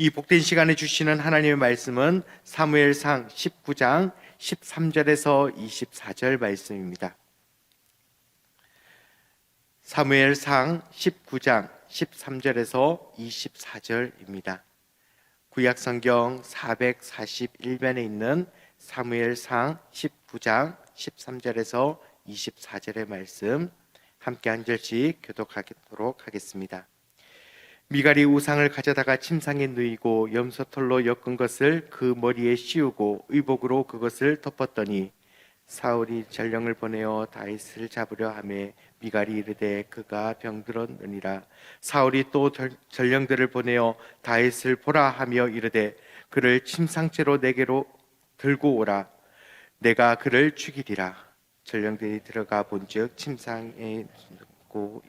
이 복된 시간에 주시는 하나님의 말씀은 사무엘상 19장 13절에서 24절 말씀입니다. 사무엘상 19장 13절에서 24절입니다. 구약성경 441면에 있는 사무엘상 19장 13절에서 24절의 말씀 함께 한 절씩 교독하도록 하겠습니다. 미갈이 우상을 가져다가 침상에 누이고 염소털로 엮은 것을 그 머리에 씌우고 의복으로 그것을 덮었더니 사울이 전령을 보내어 다윗을 잡으려 하매 미갈이 이르되 그가 병들었느니라. 사울이 또 전령들을 보내어 다윗을 보라 하며 이르되 그를 침상째로 내게로 들고 오라. 내가 그를 죽이리라. 전령들이 들어가 본즉 침상에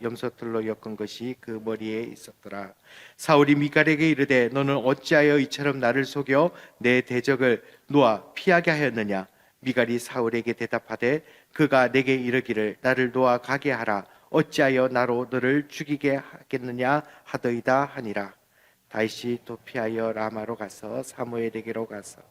염소털로 엮은 것이 그 머리에 있었더라. 사울이 미갈에게 이르되 너는 어찌하여 이처럼 나를 속여 내 대적을 놓아 피하게 하였느냐. 미갈이 사울에게 대답하되 그가 내게 이르기를 나를 놓아 가게 하라. 어찌하여 나로 너를 죽이게 하겠느냐 하더이다 하니라. 다윗이 도피하여 라마로 가서 사무엘에게로 가서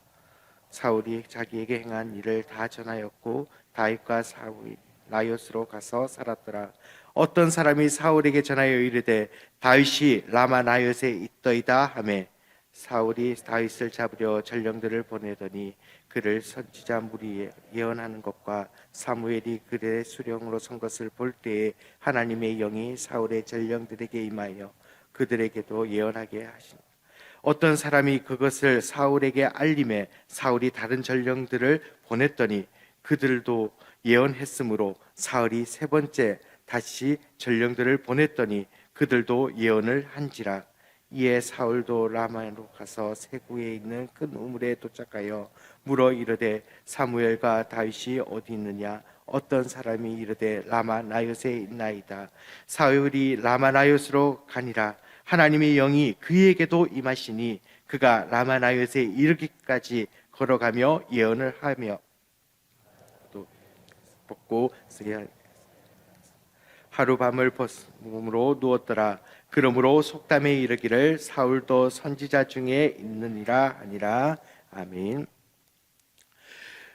사울이 자기에게 행한 일을 다 전하였고 다윗과 사울이 나요스로 가서 살았더라. 어떤 사람이 사울에게 전하여 이르되 다윗이 라마 나요스에 있더이다 하매 사울이 다윗을 잡으려 전령들을 보내더니 그를 선지자 무리에 예언하는 것과 사무엘이 그의 수령으로 선 것을 볼 때에 하나님의 영이 사울의 전령들에게 임하여 그들에게도 예언하게 하시니 어떤 사람이 그것을 사울에게 알림해 사울이 다른 전령들을 보냈더니 그들도 예언했으므로 사울이 세 번째 다시 전령들을 보냈더니 그들도 예언을 한지라. 이에 사울도 라마로 가서 세구에 있는 큰 우물에 도착하여 물어 이르되 사무엘과 다윗이 어디 있느냐. 어떤 사람이 이르되 라마 나요스에 있나이다. 사울이 라마 나요스로 가니라. 하나님의 영이 그에게도 임하시니 그가 라마 나요스에 이르기까지 걸어가며 예언을 하며 또 벗고 하루 밤을 몸으로 누웠더라. 그러므로 속담에 이르기를 사울도 선지자 중에 있느니라 하니라. 아멘.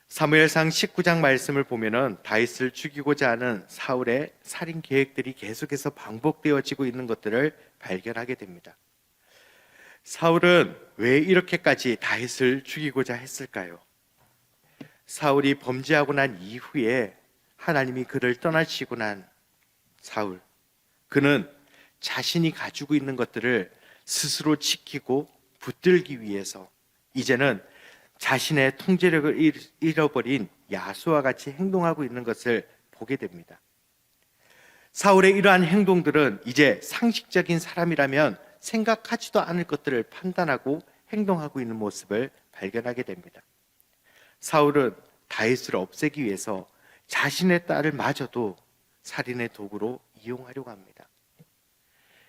사무엘상 19장 말씀을 보면은 다윗을 죽이고자 하는 사울의 살인 계획들이 계속해서 반복되어지고 있는 것들을 발견하게 됩니다. 사울은 왜 이렇게까지 다윗을 죽이고자 했을까요? 사울이 범죄하고 난 이후에 하나님이 그를 떠나시고 난 사울, 그는 자신이 가지고 있는 것들을 스스로 지키고 붙들기 위해서 이제는 자신의 통제력을 잃어버린 야수와 같이 행동하고 있는 것을 보게 됩니다. 사울의 이러한 행동들은 이제 상식적인 사람이라면 생각하지도 않을 것들을 판단하고 행동하고 있는 모습을 발견하게 됩니다. 사울은 다윗을 없애기 위해서 자신의 딸을 마저도 살인의 도구로 이용하려고 합니다.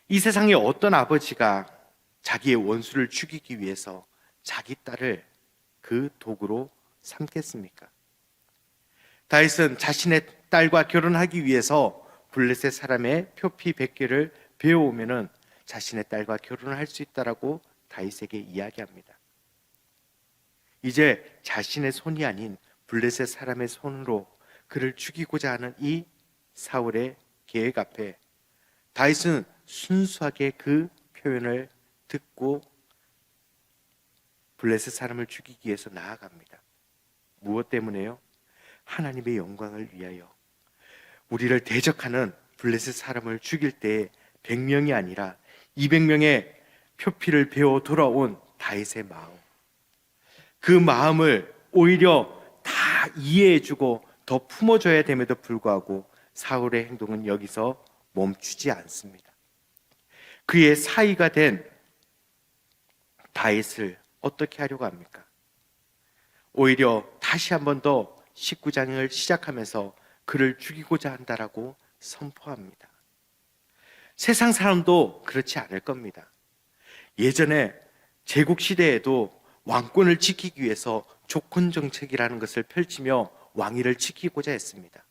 이 세상에 어떤 아버지가 자기의 원수를 죽이기 위해서 자기 딸을 그 도구로 삼겠습니까? 다윗은 자신의 딸과 결혼하기 위해서 블레셋 사람의 표피 100개를 배워오면은 자신의 딸과 결혼을 할 수 있다라고 다윗에게 이야기합니다. 이제 자신의 손이 아닌 블레셋 사람의 손으로 그를 죽이고자 하는 이 사울의 계획 앞에 다윗은 순수하게 그 표현을 듣고 블레셋 사람을 죽이기 위해서 나아갑니다. 무엇 때문에요? 하나님의 영광을 위하여. 우리를 대적하는 블레셋 사람을 죽일 때 100명이 아니라 200명의 표피를 배워 돌아온 다윗의 마음, 그 마음을 오히려 다 이해해주고 더 품어줘야 됨에도 불구하고 사울의 행동은 여기서 멈추지 않습니다. 그의 사이가 된 다윗을 어떻게 하려고 합니까? 오히려 다시 한 번 더 19장을 시작하면서 그를 죽이고자 한다라고 선포합니다. 세상 사람도 그렇지 않을 겁니다. 예전에 제국시대에도 왕권을 지키기 위해서 조건정책이라는 것을 펼치며 왕위를 지키고자 했습니다.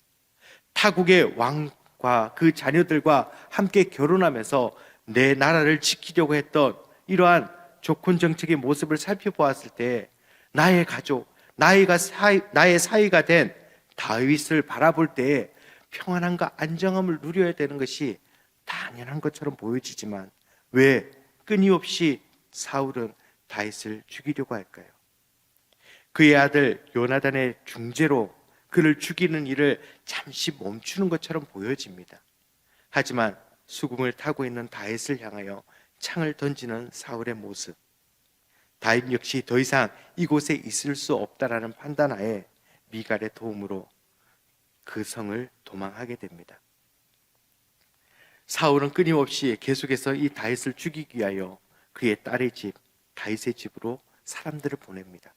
타국의 왕과 그 자녀들과 함께 결혼하면서 내 나라를 지키려고 했던 이러한 조건 정책의 모습을 살펴보았을 때 나의 가족, 나의 사위가 된 다윗을 바라볼 때 평안함과 안정함을 누려야 되는 것이 당연한 것처럼 보여지지만 왜 끊임없이 사울은 다윗을 죽이려고 할까요? 그의 아들 요나단의 중재로 그를 죽이는 일을 잠시 멈추는 것처럼 보여집니다. 하지만 수금을 타고 있는 다윗을 향하여 창을 던지는 사울의 모습, 다윗 역시 더 이상 이곳에 있을 수 없다라는 판단하에 미갈의 도움으로 그 성을 도망하게 됩니다. 사울은 끊임없이 계속해서 이 다윗을 죽이기 위하여 그의 딸의 집, 다윗의 집으로 사람들을 보냅니다.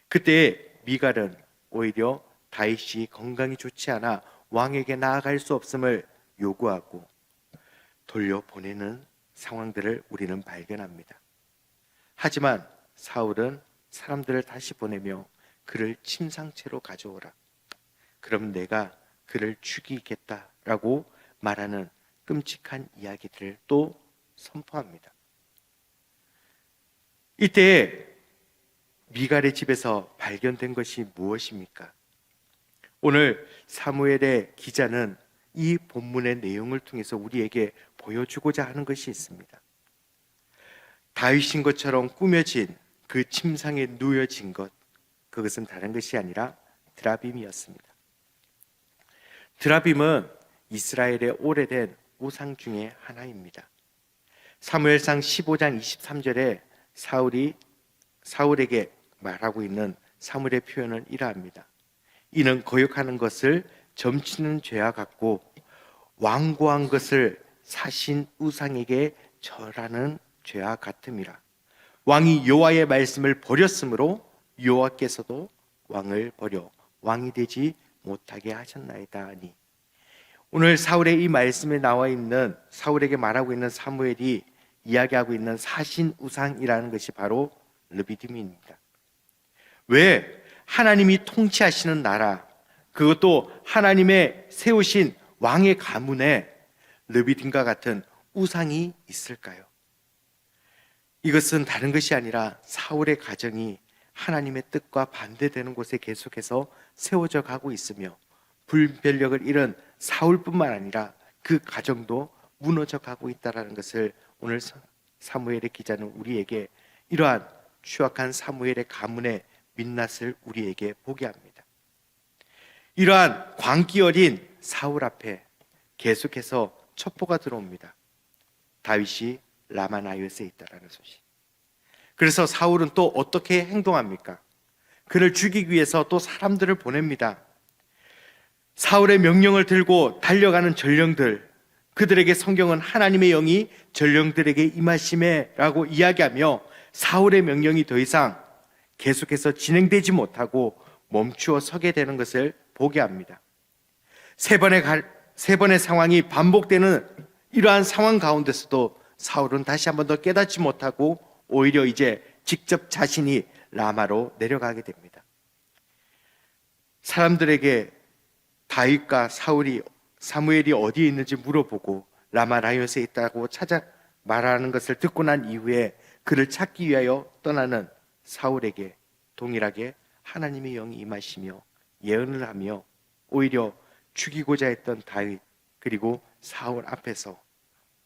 그때 미갈은 오히려 다윗이 건강이 좋지 않아 왕에게 나아갈 수 없음을 요구하고 돌려보내는 상황들을 우리는 발견합니다. 하지만 사울은 사람들을 다시 보내며 그를 침상채로 가져오라, 그럼 내가 그를 죽이겠다라고 말하는 끔찍한 이야기들을 또 선포합니다. 이때 미갈의 집에서 발견된 것이 무엇입니까? 오늘 사무엘의 기자는 이 본문의 내용을 통해서 우리에게 보여주고자 하는 것이 있습니다. 다윗인 것처럼 꾸며진 그 침상에 누워진 것, 그것은 다른 것이 아니라 드라빔이었습니다. 드라빔은 이스라엘의 오래된 우상 중에 하나입니다. 사무엘상 15장 23절에 사울에게 말하고 있는 사무엘의 표현은 이러합니다. 이는 거역하는 것을 점치는 죄와 같고 완고한 것을 사신 우상에게 절하는 죄와 같음이라. 왕이 여호와의 말씀을 버렸으므로 여호와께서도 왕을 버려 왕이 되지 못하게 하셨나이다 하니. 오늘 사울의 이 말씀에 나와 있는, 사울에게 말하고 있는 사무엘이 이야기하고 있는 사신 우상이라는 것이 바로 르비딤입니다. 왜? 하나님이 통치하시는 나라, 그것도 하나님의 세우신 왕의 가문에 르비딤과 같은 우상이 있을까요? 이것은 다른 것이 아니라 사울의 가정이 하나님의 뜻과 반대되는 곳에 계속해서 세워져 가고 있으며 분별력을 잃은 사울뿐만 아니라 그 가정도 무너져 가고 있다는 것을 오늘 사무엘의 기자는 우리에게 이러한 추악한 사무엘의 가문의 민낯을 우리에게 보게 합니다. 이러한 광기 어린 사울 앞에 계속해서 첩보가 들어옵니다. 다윗이 라마나이ot에 있다라는 소식. 그래서 사울은 또 어떻게 행동합니까? 그를 죽이기 위해서 또 사람들을 보냅니다. 사울의 명령을 들고 달려가는 전령들, 그들에게 성경은 하나님의 영이 전령들에게 임하심에라고 이야기하며 사울의 명령이 더 이상 계속해서 진행되지 못하고 멈추어 서게 되는 것을 보게 합니다. 세 번의 상황이 반복되는 이러한 상황 가운데서도 사울은 다시 한 번 더 깨닫지 못하고 오히려 이제 직접 자신이 라마로 내려가게 됩니다. 사람들에게 다윗과 사무엘이 어디에 있는지 물어보고 라마나이ot에 있다고 찾아 말하는 것을 듣고 난 이후에 그를 찾기 위하여 떠나는 사울에게 동일하게 하나님의 영이 임하시며 예언을 하며 오히려 죽이고자 했던 다윗, 그리고 사울 앞에서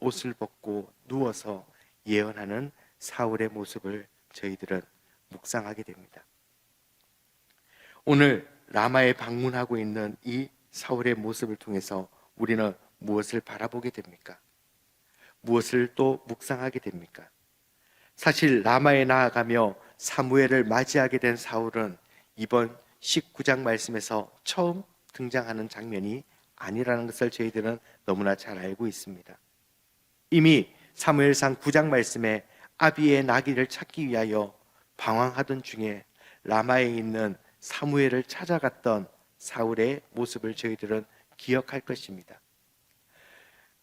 옷을 벗고 누워서 예언하는 사울의 모습을 저희들은 묵상하게 됩니다. 오늘 라마에 방문하고 있는 이 사울의 모습을 통해서 우리는 무엇을 바라보게 됩니까? 무엇을 또 묵상하게 됩니까? 사실 라마에 나아가며 사무엘을 맞이하게 된 사울은 이번 19장 말씀에서 처음 등장하는 장면이 아니라는 것을 저희들은 너무나 잘 알고 있습니다. 이미 사무엘상 9장 말씀에 아비의 나귀를 찾기 위하여 방황하던 중에 라마에 있는 사무엘을 찾아갔던 사울의 모습을 저희들은 기억할 것입니다.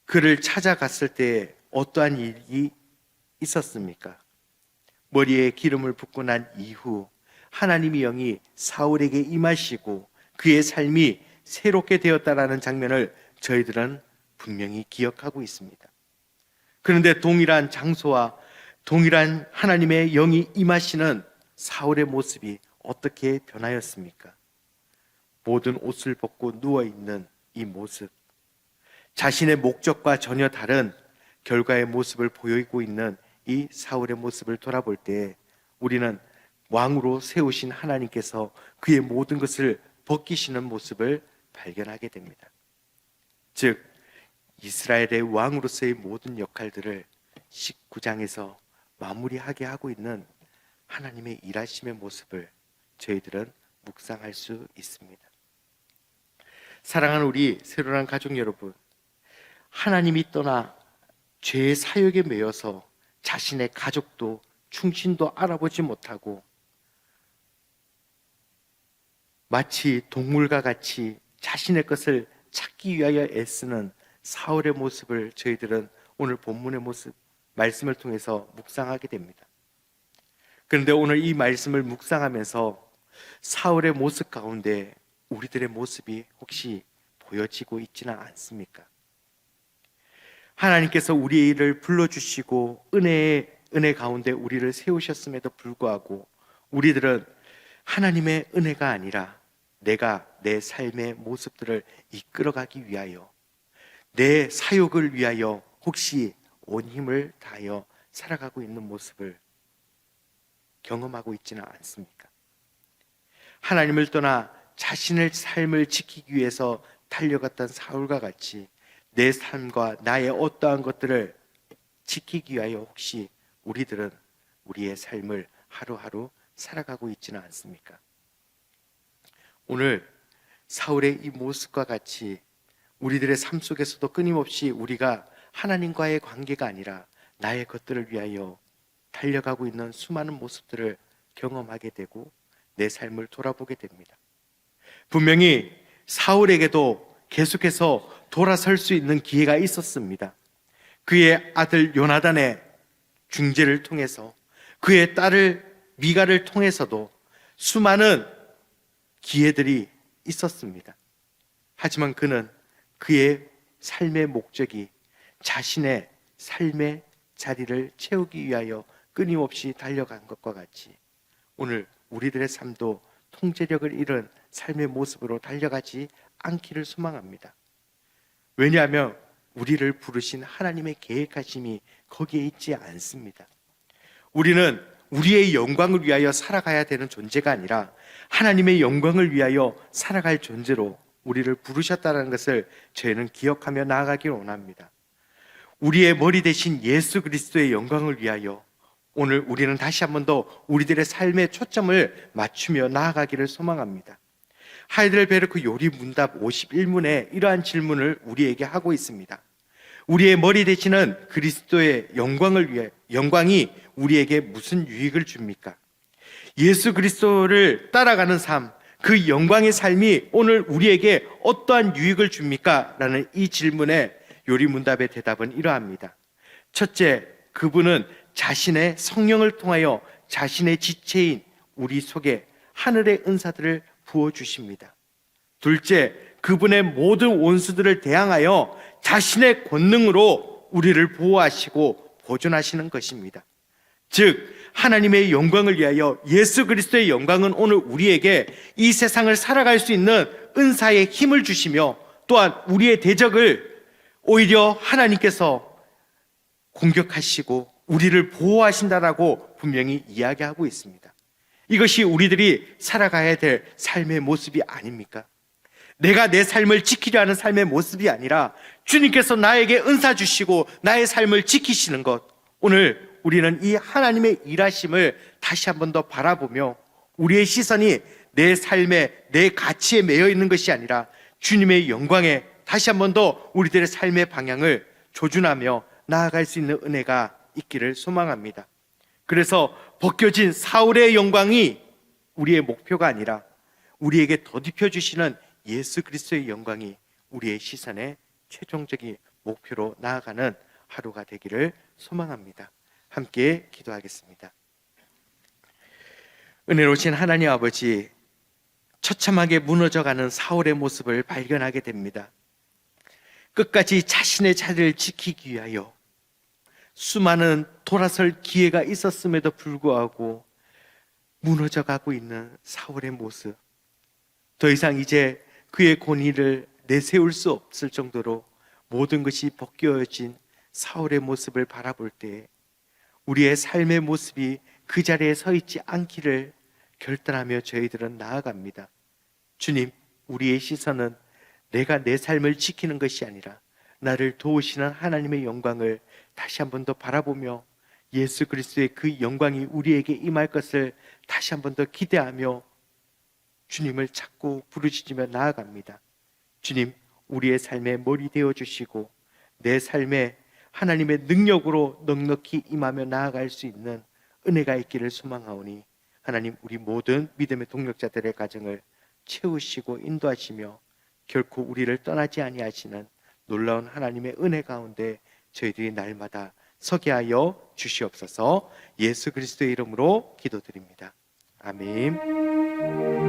그를 찾아갔을 때 어떠한 일이 있었습니까? 머리에 기름을 붓고 난 이후 하나님의 영이 사울에게 임하시고 그의 삶이 새롭게 되었다라는 장면을 저희들은 분명히 기억하고 있습니다. 그런데 동일한 장소와 동일한 하나님의 영이 임하시는 사울의 모습이 어떻게 변하였습니까? 모든 옷을 벗고 누워있는 이 모습, 자신의 목적과 전혀 다른 결과의 모습을 보이고 있는 이 사울의 모습을 돌아볼 때 우리는 왕으로 세우신 하나님께서 그의 모든 것을 벗기시는 모습을 발견하게 됩니다. 즉, 이스라엘의 왕으로서의 모든 역할들을 19장에서 마무리하게 하고 있는 하나님의 일하심의 모습을 저희들은 묵상할 수 있습니다. 사랑하는 우리 새로운 가족 여러분, 하나님이 떠나 죄의 사역에 매여서 자신의 가족도 충신도 알아보지 못하고 마치 동물과 같이 자신의 것을 찾기 위하여 애쓰는 사울의 모습을 저희들은 오늘 본문의 모습, 말씀을 통해서 묵상하게 됩니다. 그런데 오늘 이 말씀을 묵상하면서 사울의 모습 가운데 우리들의 모습이 혹시 보여지고 있지는 않습니까? 하나님께서 우리를 불러주시고 은혜 가운데 우리를 세우셨음에도 불구하고 우리들은 하나님의 은혜가 아니라 내가 내 삶의 모습들을 이끌어가기 위하여 내 사역을 위하여 혹시 온 힘을 다하여 살아가고 있는 모습을 경험하고 있지는 않습니까? 하나님을 떠나 자신의 삶을 지키기 위해서 달려갔던 사울과 같이 내 삶과 나의 어떠한 것들을 지키기 위하여 혹시 우리들은 우리의 삶을 하루하루 살아가고 있지는 않습니까? 오늘 사울의 이 모습과 같이 우리들의 삶 속에서도 끊임없이 우리가 하나님과의 관계가 아니라 나의 것들을 위하여 달려가고 있는 수많은 모습들을 경험하게 되고 내 삶을 돌아보게 됩니다. 분명히 사울에게도 계속해서 돌아설 수 있는 기회가 있었습니다. 그의 아들 요나단의 중재를 통해서 그의 딸을 미가를 통해서도 수많은 기회들이 있었습니다. 하지만 그는 그의 삶의 목적이 자신의 삶의 자리를 채우기 위하여 끊임없이 달려간 것과 같이 오늘 우리들의 삶도 통제력을 잃은 삶의 모습으로 달려가지 않기를 소망합니다. 왜냐하면 우리를 부르신 하나님의 계획하심이 거기에 있지 않습니다. 우리는 우리의 영광을 위하여 살아가야 되는 존재가 아니라 하나님의 영광을 위하여 살아갈 존재로 우리를 부르셨다는 것을 저희는 기억하며 나아가길 원합니다. 우리의 머리 대신 예수 그리스도의 영광을 위하여 오늘 우리는 다시 한 번 더 우리들의 삶의 초점을 맞추며 나아가기를 소망합니다. 하이델베르크 요리 문답 51문에 이러한 질문을 우리에게 하고 있습니다. 우리의 머리 대신은 그리스도의 영광이 우리에게 무슨 유익을 줍니까? 예수 그리스도를 따라가는 삶, 그 영광의 삶이 오늘 우리에게 어떠한 유익을 줍니까? 라는 이 질문에 요리문답의 대답은 이러합니다. 첫째, 그분은 자신의 성령을 통하여 자신의 지체인 우리 속에 하늘의 은사들을 부어주십니다. 둘째, 그분의 모든 원수들을 대항하여 자신의 권능으로 우리를 보호하시고 보존하시는 것입니다. 즉 하나님의 영광을 위하여 예수 그리스도의 영광은 오늘 우리에게 이 세상을 살아갈 수 있는 은사의 힘을 주시며 또한 우리의 대적을 오히려 하나님께서 공격하시고 우리를 보호하신다라고 분명히 이야기하고 있습니다. 이것이 우리들이 살아가야 될 삶의 모습이 아닙니까? 내가 내 삶을 지키려 하는 삶의 모습이 아니라 주님께서 나에게 은사 주시고 나의 삶을 지키시는 것, 오늘 우리는 이 하나님의 일하심을 다시 한 번 더 바라보며 우리의 시선이 내 삶에 내 가치에 매여 있는 것이 아니라 주님의 영광에 다시 한 번 더 우리들의 삶의 방향을 조준하며 나아갈 수 있는 은혜가 있기를 소망합니다. 그래서 벗겨진 사울의 영광이 우리의 목표가 아니라 우리에게 덧입혀 주시는 예수 그리스도의 영광이 우리의 시선의 최종적인 목표로 나아가는 하루가 되기를 소망합니다. 함께 기도하겠습니다. 은혜로우신 하나님 아버지, 처참하게 무너져가는 사울의 모습을 발견하게 됩니다. 끝까지 자신의 자리를 지키기 위하여 수많은 돌아설 기회가 있었음에도 불구하고 무너져 가고 있는 사울의 모습, 더 이상 이제 그의 권위를 내세울 수 없을 정도로 모든 것이 벗겨진 사울의 모습을 바라볼 때 우리의 삶의 모습이 그 자리에 서 있지 않기를 결단하며 저희들은 나아갑니다. 주님, 우리의 시선은 내가 내 삶을 지키는 것이 아니라 나를 도우시는 하나님의 영광을 다시 한 번 더 바라보며 예수 그리스도의 그 영광이 우리에게 임할 것을 다시 한 번 더 기대하며 주님을 찾고 부르짖으며 나아갑니다. 주님, 우리의 삶에 머리 되어 주시고 내 삶에 하나님의 능력으로 넉넉히 임하며 나아갈 수 있는 은혜가 있기를 소망하오니 하나님, 우리 모든 믿음의 동력자들의 가정을 채우시고 인도하시며 결코 우리를 떠나지 아니하시는 놀라운 하나님의 은혜 가운데 저희들이 날마다 서게 하여 주시옵소서. 예수 그리스도의 이름으로 기도드립니다. 아멘.